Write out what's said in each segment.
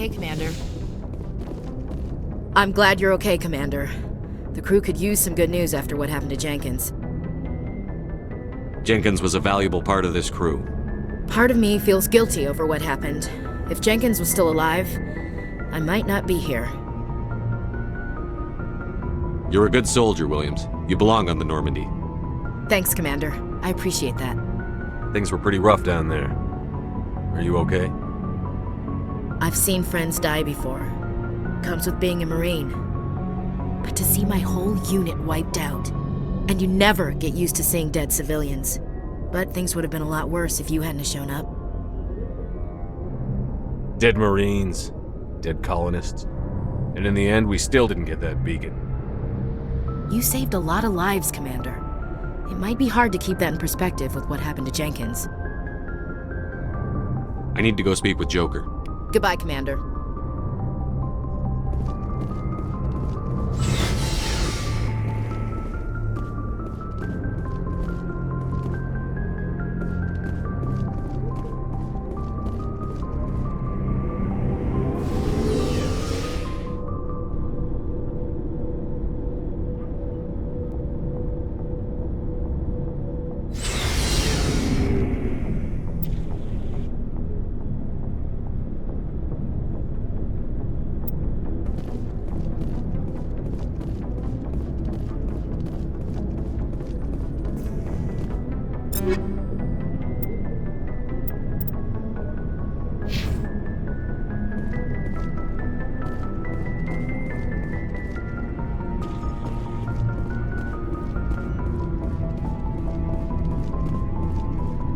Hey, Commander. I'm glad you're okay, Commander. The crew could use some good news after what happened to Jenkins. Jenkins was a valuable part of this crew. Part of me feels guilty over what happened. If Jenkins was still alive, I might not be here. You're a good soldier, Williams. You belong on the Normandy. Thanks, Commander. I appreciate that. Things were pretty rough down there. Are you okay? I've seen friends die before. Comes with being a Marine. But to see my whole unit wiped out, and you never get used to seeing dead civilians. But things would have been a lot worse if you hadn't shown up. Dead Marines, dead colonists. And in the end, we still didn't get that beacon. You saved a lot of lives, Commander. It might be hard to keep that in perspective with what happened to Jenkins. I need to go speak with Joker. Goodbye, Commander.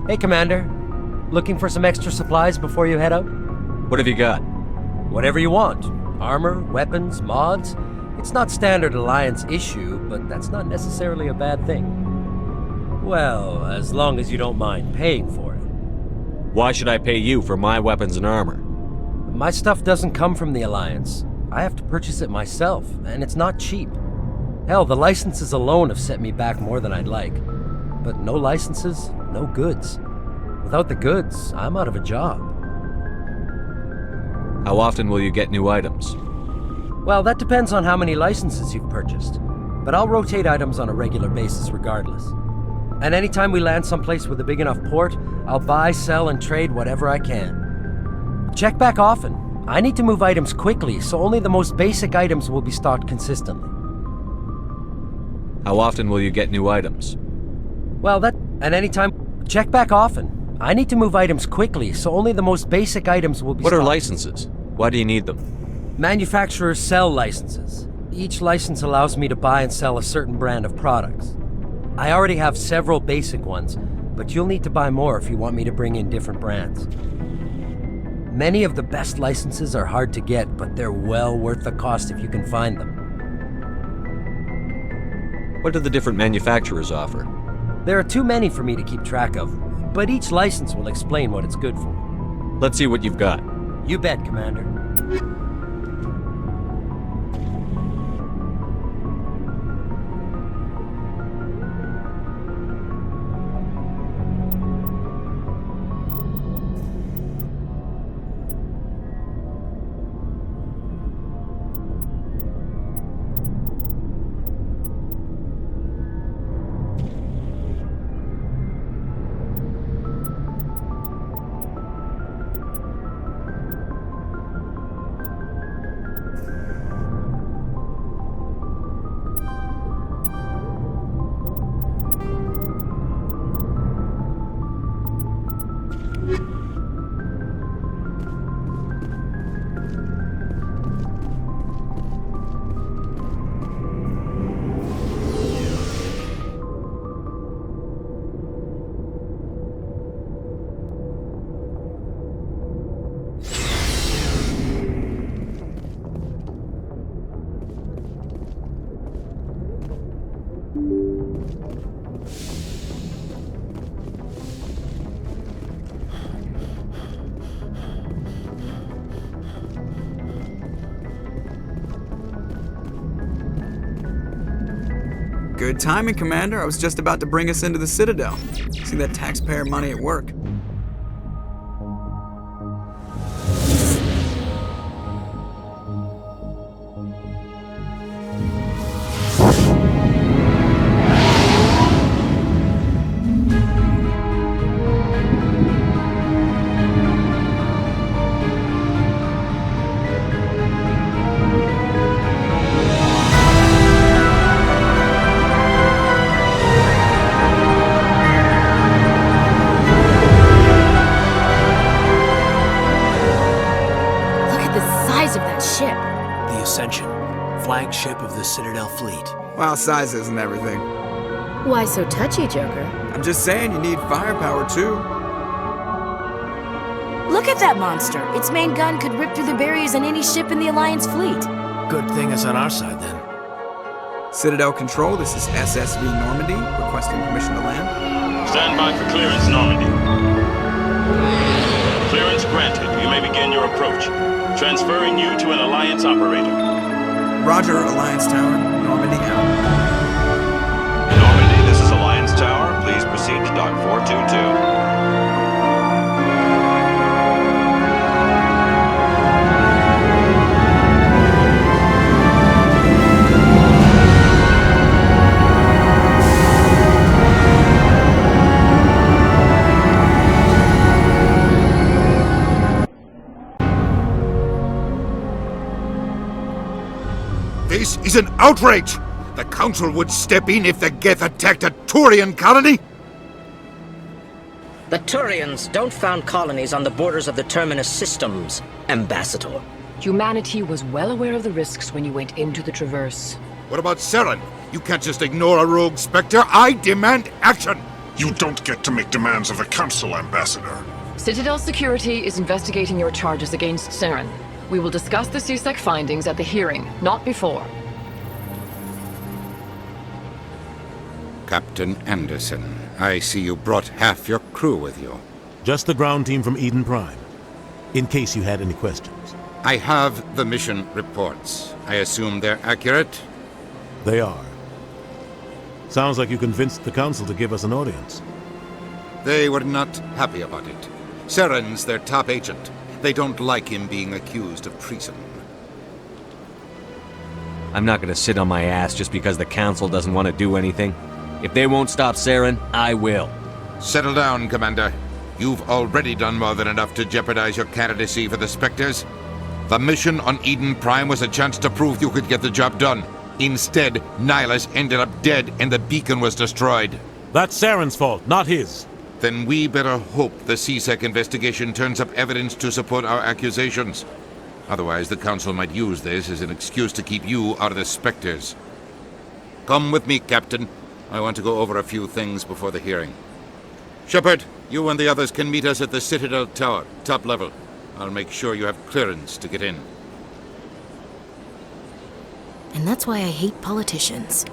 Hey, Commander. Looking for some extra supplies before you head out? What have you got? Whatever you want. Armor, weapons, mods. It's not standard Alliance issue, but that's not necessarily a bad thing. Well, as long as you don't mind paying for it. Why should I pay you for my weapons and armor? My stuff doesn't come from the Alliance. I have to purchase it myself, and it's not cheap. Hell, the licenses alone have set me back more than I'd like. But no licenses, no goods. Without the goods, I'm out of a job. How often will you get new items? Well, that depends on how many licenses you've purchased. But I'll rotate items on a regular basis regardless. And anytime we land someplace with a big enough port, I'll buy, sell, and trade whatever I can. Check back often. I need to move items quickly, so only the most basic items will be stocked consistently. How often will you get new items? Well, and anytime... Check back often. I need to move items quickly, so only the most basic items will be What are stocked. licenses? Why do you need them? Manufacturers sell licenses. Each license allows me to buy and sell a certain brand of products. I already have several basic ones, but you'll need to buy more if you want me to bring in different brands. Many of the best licenses are hard to get, but they're well worth the cost if you can find them. What do the different manufacturers offer? There are too many for me to keep track of, but each license will explain what it's good for. Let's see what you've got. You bet, Commander. Good timing, Commander. I was just about to bring us into the Citadel. See that taxpayer money at work. Citadel fleet. Well, sizes and everything. Why so touchy, Joker? I'm just saying you need firepower too. Look at that monster! Its main gun could rip through the barriers in any ship in the Alliance fleet. Good thing it's on our side, then. Citadel Control, this is SSV Normandy, requesting permission to land. Stand by for clearance, Normandy. Clearance granted. You may begin your approach. Transferring you to an Alliance operator. Roger, Alliance Tower, Normandy out. Normandy, this is Alliance Tower. Please proceed to Dock 422. This is an outrage! The Council would step in if the Geth attacked a Turian colony? The Turians don't found colonies on the borders of the Terminus systems, Ambassador. Humanity was well aware of the risks when you went into the Traverse. What about Saren? You can't just ignore a rogue Spectre. I demand action! You don't get to make demands of the Council, Ambassador. Citadel Security is investigating your charges against Saren. We will discuss the CSEC findings at the hearing, not before. Captain Anderson, I see you brought half your crew with you. Just the ground team from Eden Prime, in case you had any questions. I have the mission reports. I assume they're accurate? They are. Sounds like you convinced the Council to give us an audience. They were not happy about it. Saren's their top agent. They don't like him being accused of treason. I'm not gonna sit on my ass just because the Council doesn't want to do anything. If they won't stop Saren, I will. Settle down, Commander. You've already done more than enough to jeopardize your candidacy for the Spectres. The mission on Eden Prime was a chance to prove you could get the job done. Instead, Nihilus ended up dead and the beacon was destroyed. That's Saren's fault, not his. Then we better hope the CSEC investigation turns up evidence to support our accusations. Otherwise, the Council might use this as an excuse to keep you out of the Spectres. Come with me, Captain. I want to go over a few things before the hearing. Shepard, you and the others can meet us at the Citadel Tower, top level. I'll make sure you have clearance to get in. And that's why I hate politicians.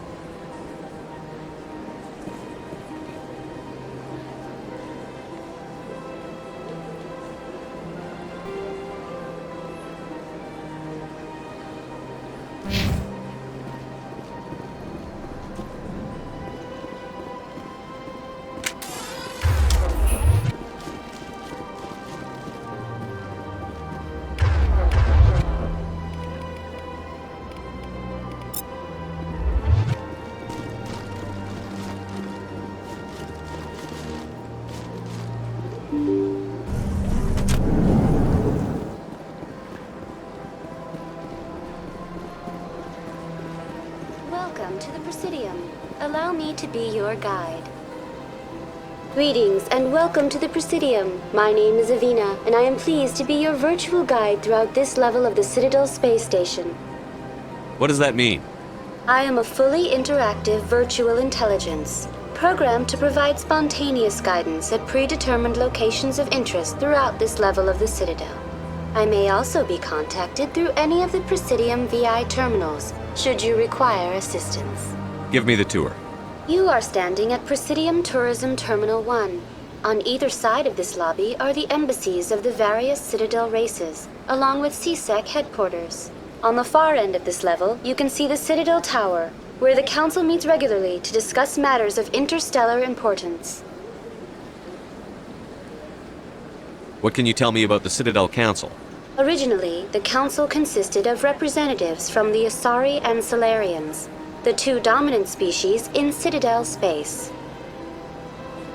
Welcome to the Presidium. Allow me to be your guide. Greetings and welcome to the Presidium. My name is Avina, and I am pleased to be your virtual guide throughout this level of the Citadel space station. What does that mean? I am a fully interactive virtual intelligence, programmed to provide spontaneous guidance at predetermined locations of interest throughout this level of the Citadel. I may also be contacted through any of the Presidium VI terminals, should you require assistance. Give me the tour. You are standing at Presidium Tourism Terminal 1. On either side of this lobby are the embassies of the various Citadel races, along with CSEC headquarters. On the far end of this level, you can see the Citadel Tower, where the Council meets regularly to discuss matters of interstellar importance. What can you tell me about the Citadel Council? Originally, the Council consisted of representatives from the Asari and Solarians, the two dominant species in Citadel space.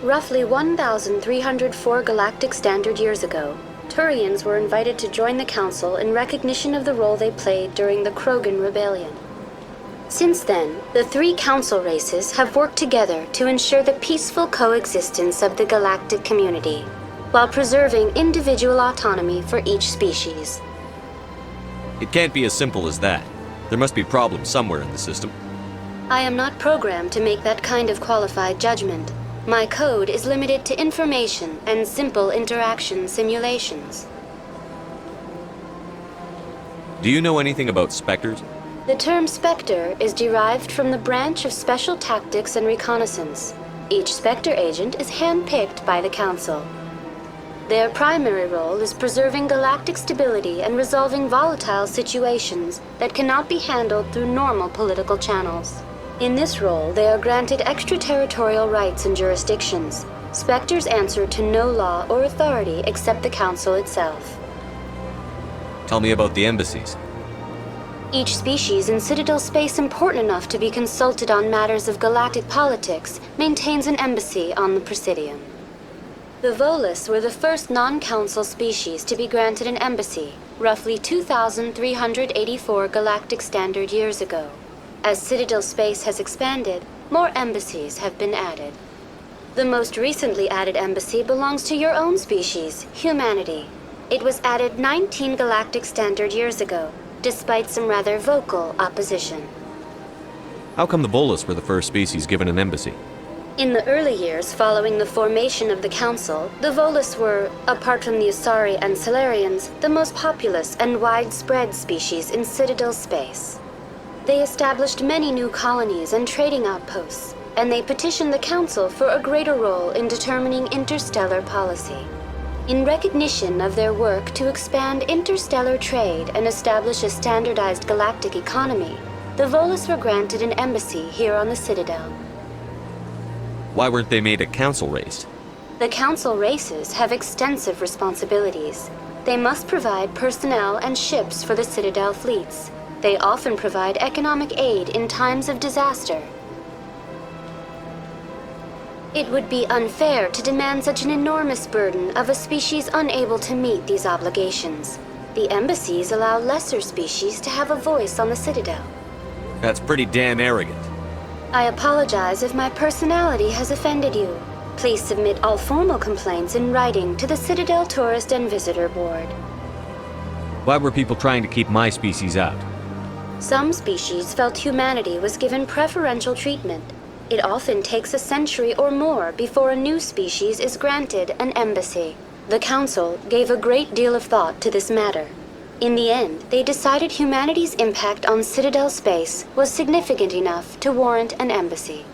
Roughly 1,304 galactic standard years ago, Turians were invited to join the Council in recognition of the role they played during the Krogan Rebellion. Since then, the three Council races have worked together to ensure the peaceful coexistence of the galactic community, while preserving individual autonomy for each species. It can't be as simple as that. There must be problems somewhere in the system. I am not programmed to make that kind of qualified judgment. My code is limited to information and simple interaction simulations. Do you know anything about Spectres? The term Spectre is derived from the branch of Special Tactics and Reconnaissance. Each Spectre agent is handpicked by the Council. Their primary role is preserving galactic stability and resolving volatile situations that cannot be handled through normal political channels. In this role, they are granted extraterritorial rights and jurisdictions. Spectres answer to no law or authority except the Council itself. Tell me about the embassies. Each species in Citadel space important enough to be consulted on matters of galactic politics maintains an embassy on the Presidium. The Volus were the first non-council species to be granted an embassy, roughly 2,384 galactic standard years ago. As Citadel space has expanded, more embassies have been added. The most recently added embassy belongs to your own species, humanity. It was added 19 galactic standard years ago, despite some rather vocal opposition. How come the Volus were the first species given an embassy? In the early years following the formation of the Council, the Volus were, apart from the Asari and Salarians, the most populous and widespread species in Citadel space. They established many new colonies and trading outposts, and they petitioned the Council for a greater role in determining interstellar policy. In recognition of their work to expand interstellar trade and establish a standardized galactic economy, the Volus were granted an embassy here on the Citadel. Why weren't they made a council race? The Council races have extensive responsibilities. They must provide personnel and ships for the Citadel fleets. They often provide economic aid in times of disaster. It would be unfair to demand such an enormous burden of a species unable to meet these obligations. The embassies allow lesser species to have a voice on the Citadel. That's pretty damn arrogant. I apologize if my personality has offended you. Please submit all formal complaints in writing to the Citadel Tourist and Visitor Board. Why were people trying to keep my species out? Some species felt humanity was given preferential treatment. It often takes a century or more before a new species is granted an embassy. The Council gave a great deal of thought to this matter. In the end, they decided humanity's impact on Citadel space was significant enough to warrant an embassy.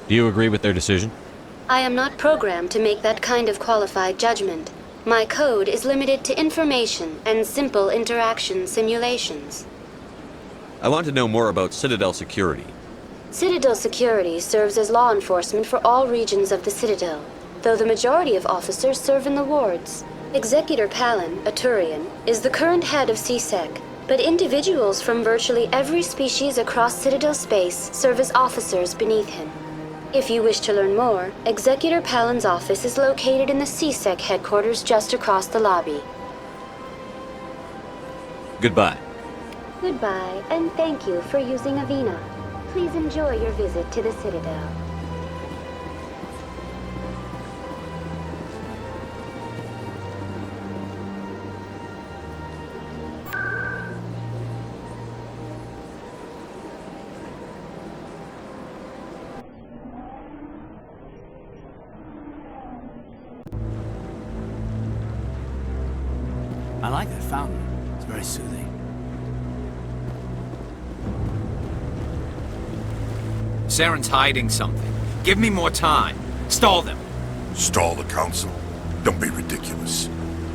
Do you agree with their decision? I am not programmed to make that kind of qualified judgment. My code is limited to information and simple interaction simulations. I want to know more about Citadel security. Citadel security serves as law enforcement for all regions of the Citadel, though the majority of officers serve in the wards. Executor Palin, a Turian, is the current head of CSEC, but individuals from virtually every species across Citadel space serve as officers beneath him. If you wish to learn more, Executor Palin's office is located in the CSEC headquarters just across the lobby. Goodbye. Goodbye, and thank you for using Avina. Please enjoy your visit to the Citadel. I like that fountain. It's very soothing. Saren's hiding something. Give me more time. Stall them. Stall the Council? Don't be ridiculous.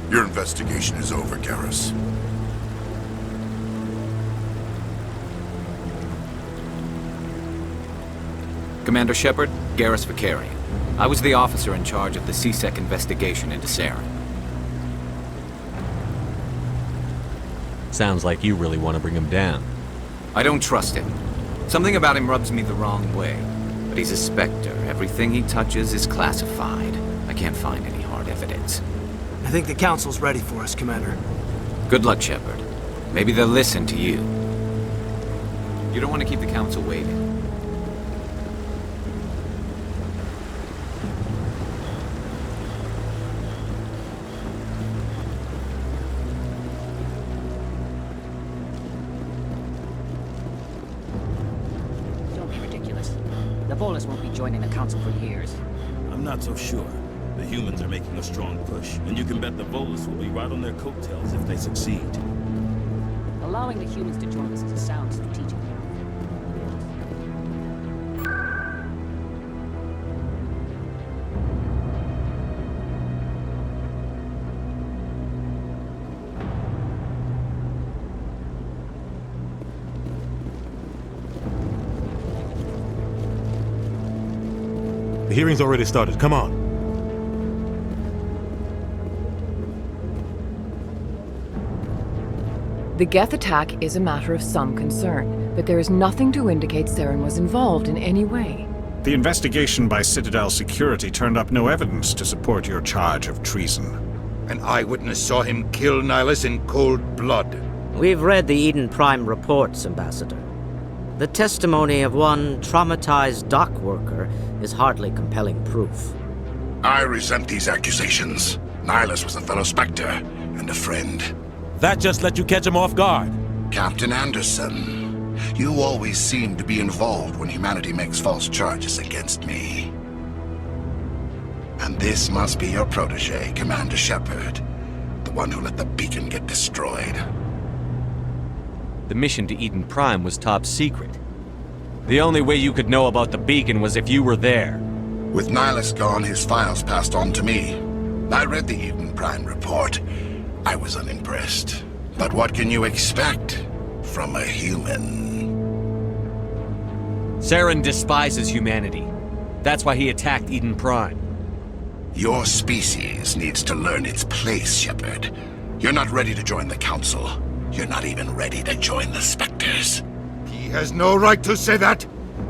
Your investigation is over, Garrus. Commander Shepard, Garrus Vakarian. I was the officer in charge of the CSEC investigation into Saren. Sounds like you really want to bring him down. I don't trust him. Something about him rubs me the wrong way. But he's a Spectre. Everything he touches is classified. I can't find any hard evidence. I think the Council's ready for us, Commander. Good luck, Shepard. Maybe they'll listen to you. You don't want to keep the Council waiting. Volus won't be joining the Council for years. I'm not so sure. The humans are making a strong push, and you can bet the Volus will be right on their coattails if they succeed. Allowing the humans to join us is a sound strategic. The hearing's already started. Come on. The Geth attack is a matter of some concern, but there is nothing to indicate Saren was involved in any way. The investigation by Citadel Security turned up no evidence to support your charge of treason. An eyewitness saw him kill Nihilus in cold blood. We've read the Eden Prime reports, Ambassador. The testimony of one traumatized dock worker is hardly compelling proof. I resent these accusations. Nihilus was a fellow Spectre and a friend. That just let you catch him off guard. Captain Anderson, you always seem to be involved when humanity makes false charges against me. And this must be your protege, Commander Shepard, the one who let the beacon get destroyed. The mission to Eden Prime was top secret. The only way you could know about the beacon was if you were there. With Nihilus gone, his files passed on to me. I read the Eden Prime report. I was unimpressed. But what can you expect from a human? Saren despises humanity. That's why he attacked Eden Prime. Your species needs to learn its place, Shepard. You're not ready to join the Council. You're not even ready to join the Spectres. He has no right to say that.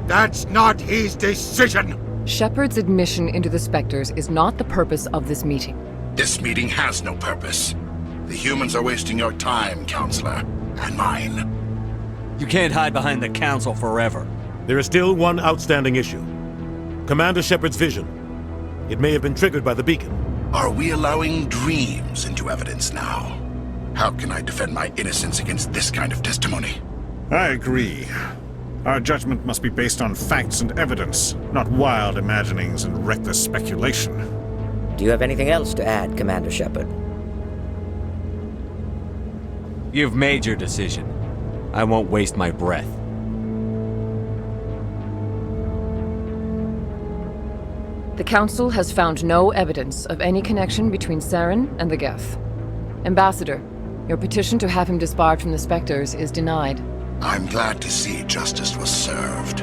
That's not his decision. Shepard's admission into the Spectres is not the purpose of this meeting. This meeting has no purpose. The humans are wasting your time, Counselor, and mine. You can't hide behind the Council forever. There is still one outstanding issue. Commander Shepard's vision. It may have been triggered by the beacon. Are we allowing dreams into evidence now? How can I defend my innocence against this kind of testimony? I agree. Our judgment must be based on facts and evidence, not wild imaginings and reckless speculation. Do you have anything else to add, Commander Shepard? You've made your decision. I won't waste my breath. The Council has found no evidence of any connection between Saren and the Geth. Ambassador, your petition to have him disbarred from the Spectres is denied. I'm glad to see justice was served.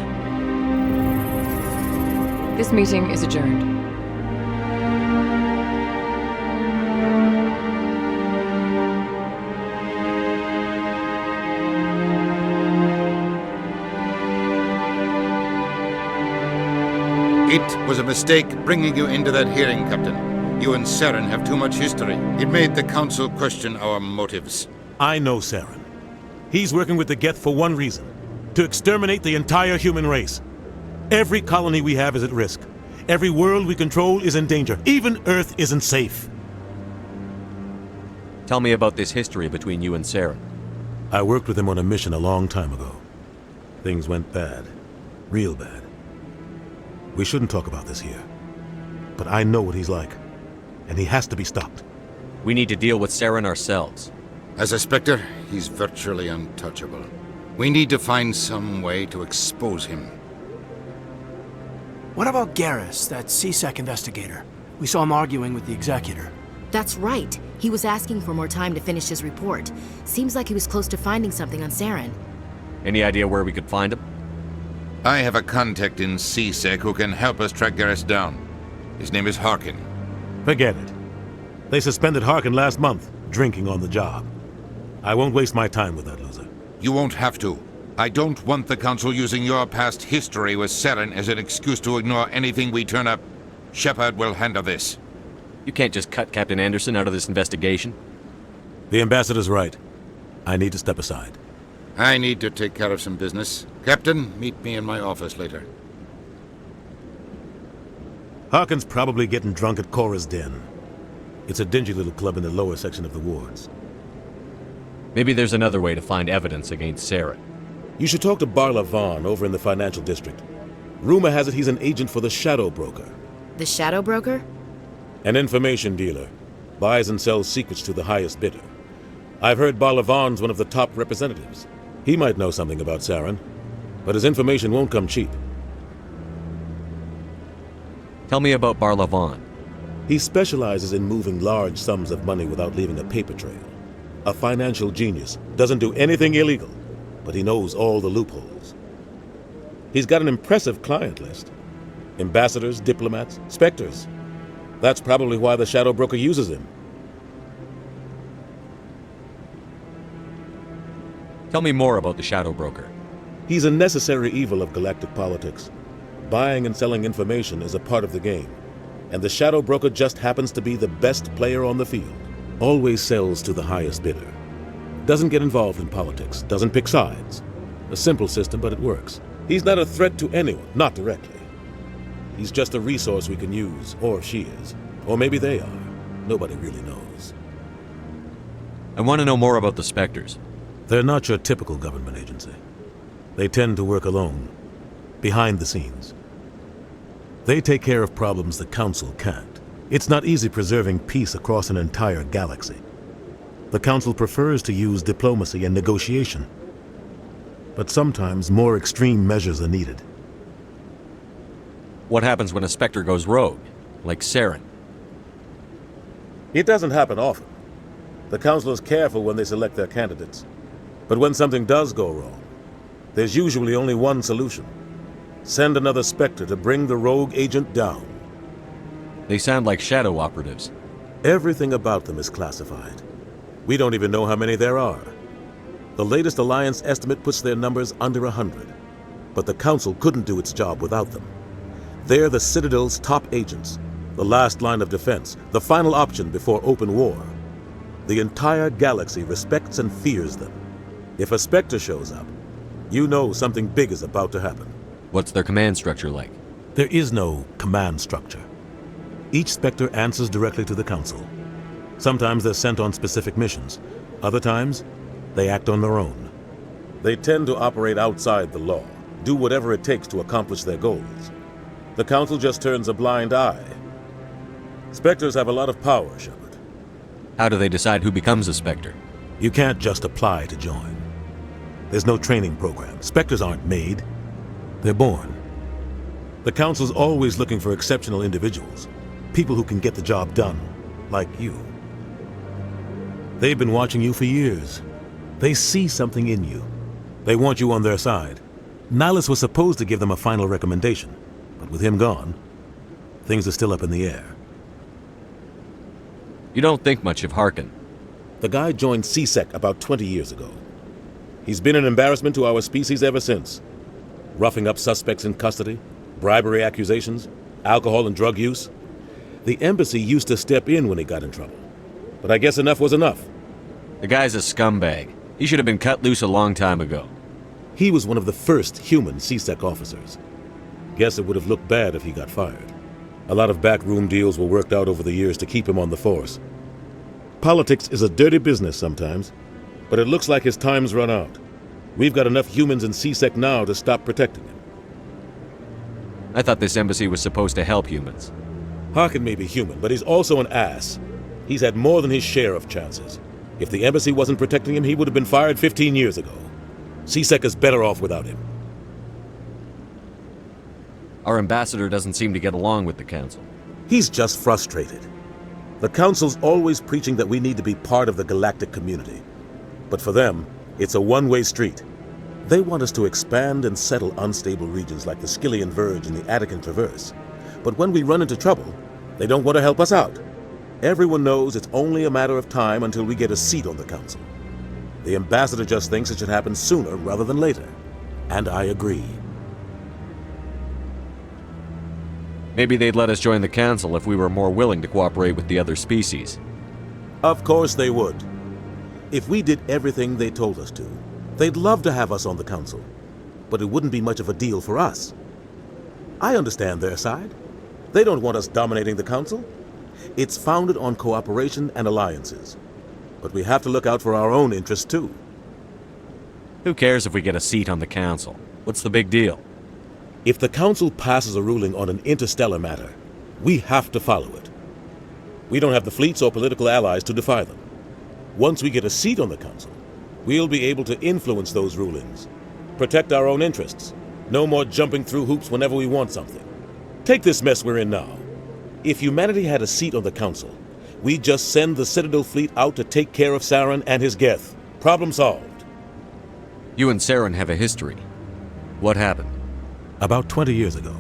This meeting is adjourned. It was a mistake bringing you into that hearing, Captain. You and Saren have too much history. It made the Council question our motives. I know Saren. He's working with the Geth for one reason. To exterminate the entire human race. Every colony we have is at risk. Every world we control is in danger. Even Earth isn't safe. Tell me about this history between you and Saren. I worked with him on a mission a long time ago. Things went bad. Real bad. We shouldn't talk about this here. But I know what he's like. And he has to be stopped. We need to deal with Saren ourselves. As a Spectre, he's virtually untouchable. We need to find some way to expose him. What about Garrus, that C-Sec investigator? We saw him arguing with the Executor. That's right. He was asking for more time to finish his report. Seems like he was close to finding something on Saren. Any idea where we could find him? I have a contact in C-Sec who can help us track Garrus down. His name is Harkin. Forget it. They suspended Harkin last month, drinking on the job. I won't waste my time with that loser. You won't have to. I don't want the Council using your past history with Saren as an excuse to ignore anything we turn up. Shepard will handle this. You can't just cut Captain Anderson out of this investigation. The Ambassador's right. I need to step aside. I need to take care of some business. Captain, meet me in my office later. Harkin's probably getting drunk at Cora's Den. It's a dingy little club in the lower section of the wards. Maybe there's another way to find evidence against Saren. You should talk to Barla Vaughn over in the financial district. Rumor has it he's an agent for the Shadow Broker. The Shadow Broker? An information dealer. Buys and sells secrets to the highest bidder. I've heard Barlavan's one of the top representatives. He might know something about Saren, but his information won't come cheap. Tell me about Barlavan. He specializes in moving large sums of money without leaving a paper trail. A financial genius, doesn't do anything illegal, but he knows all the loopholes. He's got an impressive client list. Ambassadors, diplomats, specters. That's probably why the Shadow Broker uses him. Tell me more about the Shadow Broker. He's a necessary evil of galactic politics. Buying and selling information is a part of the game, and the Shadow Broker just happens to be the best player on the field. Always sells to the highest bidder. Doesn't get involved in politics, doesn't pick sides. A simple system, but it works. He's not a threat to anyone, not directly. He's just a resource we can use, or she is. Or maybe they are. Nobody really knows. I want to know more about the Spectres. They're not your typical government agency. They tend to work alone, behind the scenes. They take care of problems the Council can't. It's not easy preserving peace across an entire galaxy. The Council prefers to use diplomacy and negotiation. But sometimes more extreme measures are needed. What happens when a Spectre goes rogue, like Saren? It doesn't happen often. The Council is careful when they select their candidates. But when something does go wrong, there's usually only one solution. Send another Spectre to bring the rogue agent down. They sound like shadow operatives. Everything about them is classified. We don't even know how many there are. The latest Alliance estimate puts their numbers under 100. But the Council couldn't do its job without them. They're the Citadel's top agents, the last line of defense, the final option before open war. The entire galaxy respects and fears them. If a Spectre shows up, you know something big is about to happen. What's their command structure like? There is no command structure. Each Spectre answers directly to the Council. Sometimes they're sent on specific missions. Other times, they act on their own. They tend to operate outside the law, do whatever it takes to accomplish their goals. The Council just turns a blind eye. Spectres have a lot of power, Shepard. How do they decide who becomes a Spectre? You can't just apply to join. There's no training program. Spectres aren't made. They're born. The Council's always looking for exceptional individuals. People who can get the job done, like you. They've been watching you for years. They see something in you. They want you on their side. Nihilus was supposed to give them a final recommendation, but with him gone, things are still up in the air. You don't think much of Harkin. The guy joined C-Sec about 20 years ago. He's been an embarrassment to our species ever since. Roughing up suspects in custody, bribery accusations, alcohol and drug use. The embassy used to step in when he got in trouble. But I guess enough was enough. The guy's a scumbag. He should have been cut loose a long time ago. He was one of the first human C-Sec officers. Guess it would have looked bad if he got fired. A lot of backroom deals were worked out over the years to keep him on the force. Politics is a dirty business sometimes, but it looks like his time's run out. We've got enough humans in C-Sec now to stop protecting him. I thought this embassy was supposed to help humans. Harkin may be human, but he's also an ass. He's had more than his share of chances. If the embassy wasn't protecting him, he would have been fired 15 years ago. C-Sec is better off without him. Our ambassador doesn't seem to get along with the Council. He's just frustrated. The Council's always preaching that we need to be part of the galactic community. But for them, it's a one-way street. They want us to expand and settle unstable regions like the Skillian Verge and the Attican Traverse. But when we run into trouble, they don't want to help us out. Everyone knows it's only a matter of time until we get a seat on the Council. The ambassador just thinks it should happen sooner rather than later. And I agree. Maybe they'd let us join the Council if we were more willing to cooperate with the other species. Of course they would. If we did everything they told us to, they'd love to have us on the Council. But it wouldn't be much of a deal for us. I understand their side. They don't want us dominating the Council. It's founded on cooperation and alliances. But we have to look out for our own interests too. Who cares if we get a seat on the Council? What's the big deal? If the Council passes a ruling on an interstellar matter, we have to follow it. We don't have the fleets or political allies to defy them. Once we get a seat on the Council, we'll be able to influence those rulings, protect our own interests. No more jumping through hoops whenever we want something. Take this mess we're in now. If humanity had a seat on the Council, we'd just send the Citadel fleet out to take care of Saren and his Geth. Problem solved. You and Saren have a history. What happened? About 20 years ago,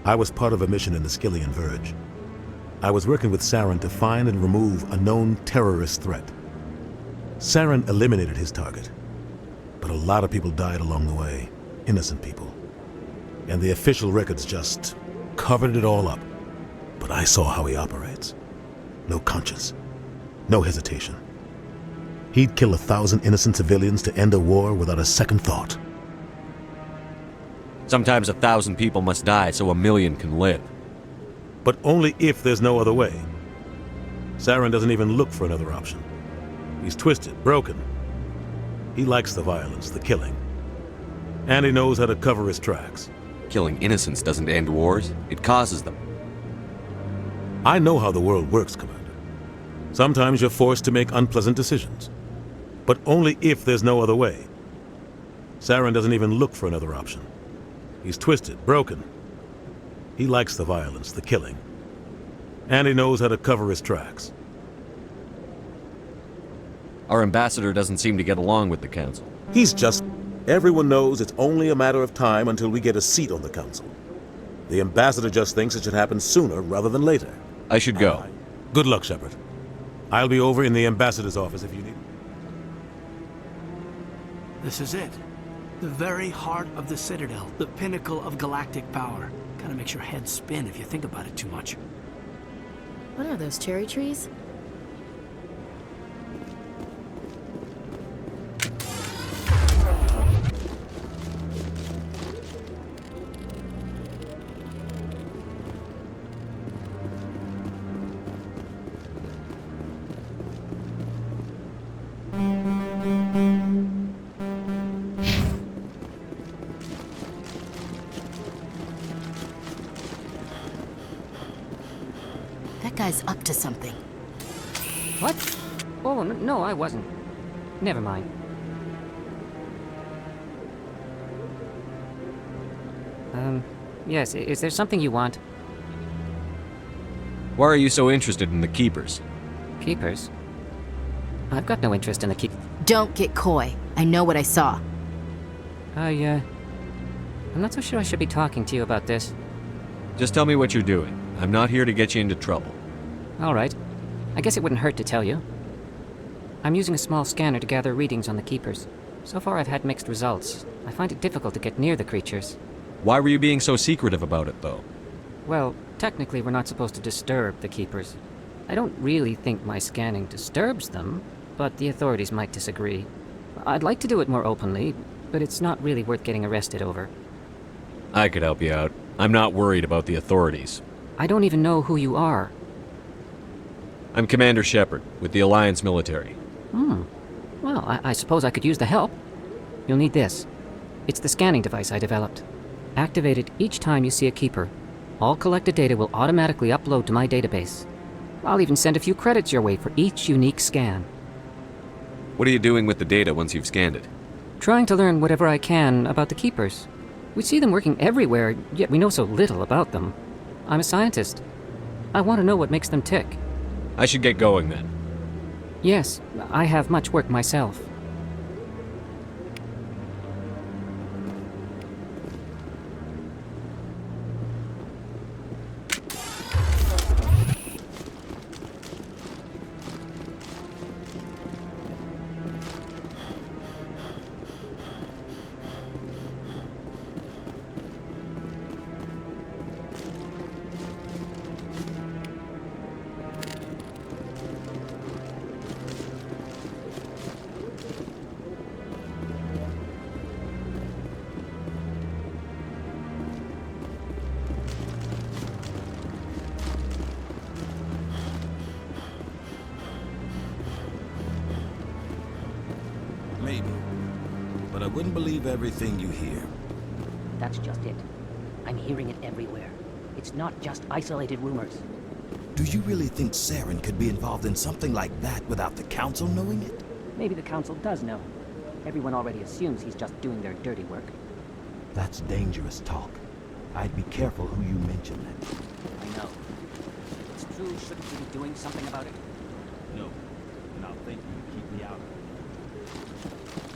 I was part of a mission in the Skillian Verge. I was working with Saren to find and remove a known terrorist threat. Saren eliminated his target, but a lot of people died along the way, innocent people. And the official records just covered it all up. But I saw how he operates. No conscience, no hesitation. He'd kill 1,000 innocent civilians to end a war without a second thought. Sometimes 1,000 people must die so 1,000,000 can live. But only if there's no other way. Saren doesn't even look for another option. He's twisted, broken. He likes the violence, the killing. And he knows how to cover his tracks. Killing innocents doesn't end wars, it causes them. I know how the world works, Commander. Sometimes you're forced to make unpleasant decisions. But only if there's no other way. Saren doesn't even look for another option. He's twisted, broken. He likes the violence, the killing. And he knows how to cover his tracks. Our ambassador doesn't seem to get along with the Council. He's just... Everyone knows it's only a matter of time until we get a seat on the Council. The ambassador just thinks it should happen sooner rather than later. I should go. Good luck, Shepard. I'll be over in the ambassador's office if you need. This is it. The very heart of the Citadel, the pinnacle of galactic power. Kind of makes your head spin if you think about it too much. What are those, cherry trees? That guy's up to something. What? Oh, no, I wasn't. Never mind. Yes, is there something you want? Why are you so interested in the Keepers? Keepers? I've got no interest in the Don't get coy. I know what I saw. I'm not so sure I should be talking to you about this. Just tell me what you're doing. I'm not here to get you into trouble. All right. I guess it wouldn't hurt to tell you. I'm using a small scanner to gather readings on the Keepers. So far I've had mixed results. I find it difficult to get near the creatures. Why were you being so secretive about it, though? Well, technically we're not supposed to disturb the Keepers. I don't really think my scanning disturbs them, but the authorities might disagree. I'd like to do it more openly, but it's not really worth getting arrested over. I could help you out. I'm not worried about the authorities. I don't even know who you are. I'm Commander Shepard, with the Alliance military. Well, I suppose I could use the help. You'll need this. It's the scanning device I developed. Activate it each time you see a Keeper. All collected data will automatically upload to my database. I'll even send a few credits your way for each unique scan. What are you doing with the data once you've scanned it? Trying to learn whatever I can about the Keepers. We see them working everywhere, yet we know so little about them. I'm a scientist. I want to know what makes them tick. I should get going then. Yes, I have much work myself. Maybe. But I wouldn't believe everything you hear. That's just it. I'm hearing it everywhere. It's not just isolated rumors. Do you really think Saren could be involved in something like that without the Council knowing it? Maybe the Council does know. Everyone already assumes he's just doing their dirty work. That's dangerous talk. I'd be careful who you mention then. I know. If it's true, shouldn't we be doing something about it? No. And I'll thank you to keep me out of it.